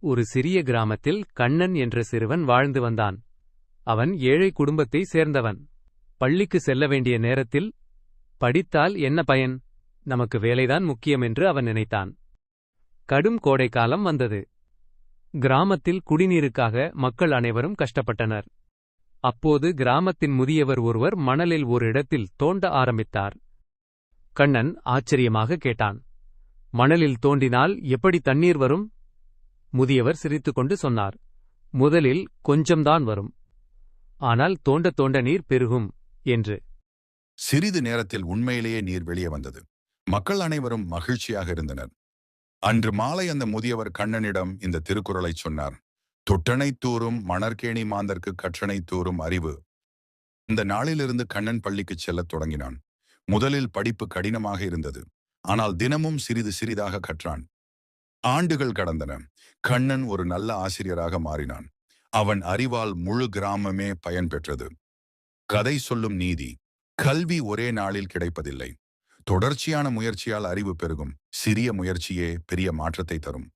ஒரு சிறிய கிராமத்தில் கண்ணன் என்ற சிறுவன் வாழ்ந்து வந்தான். அவன் ஏழை குடும்பத்தை சேர்ந்தவன். பள்ளிக்கு செல்ல வேண்டிய நேரத்தில், படித்தால் என்ன பயன், நமக்கு வேலைதான் முக்கியம் என்று அவன் நினைத்தான். கடும் கோடைக்காலம் வந்தது. கிராமத்தில் குடிநீருக்காக மக்கள் அனைவரும் கஷ்டப்பட்டனர். அப்போது கிராமத்தின் முதியவர் ஒருவர் மணலில் ஒரு இடத்தில் தோண்ட ஆரம்பித்தார். கண்ணன் ஆச்சரியமாக கேட்டான், மணலில் தோண்டினால் எப்படி தண்ணீர் வரும்? முதியவர் சிரித்துக்கொண்டு சொன்னார், முதலில் கொஞ்சம்தான் வரும், ஆனால் தோண்ட தோண்ட நீர் பெருகும் என்று. சிறிது நேரத்தில் உண்மையிலேயே நீர் வெளியே வந்தது. மக்கள் அனைவரும் மகிழ்ச்சியாக இருந்தனர். அன்று மாலை அந்த முதியவர் கண்ணனிடம் இந்த திருக்குறளை சொன்னார். தொட்டனை தூறும் மணற்கேணி மாந்தர்க்கு கற்றனை தூறும் அறிவு. இந்த நாளிலிருந்து கண்ணன் பள்ளிக்குச் செல்லத் தொடங்கினான். முதலில் படிப்பு கடினமாக இருந்தது. ஆனால் தினமும் சிறிது சிறிதாக கற்றான். ஆண்டுகள் கடந்தன. கண்ணன் ஒரு நல்ல ஆசிரியராக மாறினான். அவன் அறிவால் முழு கிராமமே பயன்பெற்றது. கதை சொல்லும் நீதி: கல்வி ஒரே நாளில் கிடைப்பதில்லை. தொடர்ச்சியான முயற்சியால் அறிவு பெருகும். சிறிய முயற்சியே பெரிய மாற்றத்தை தரும்.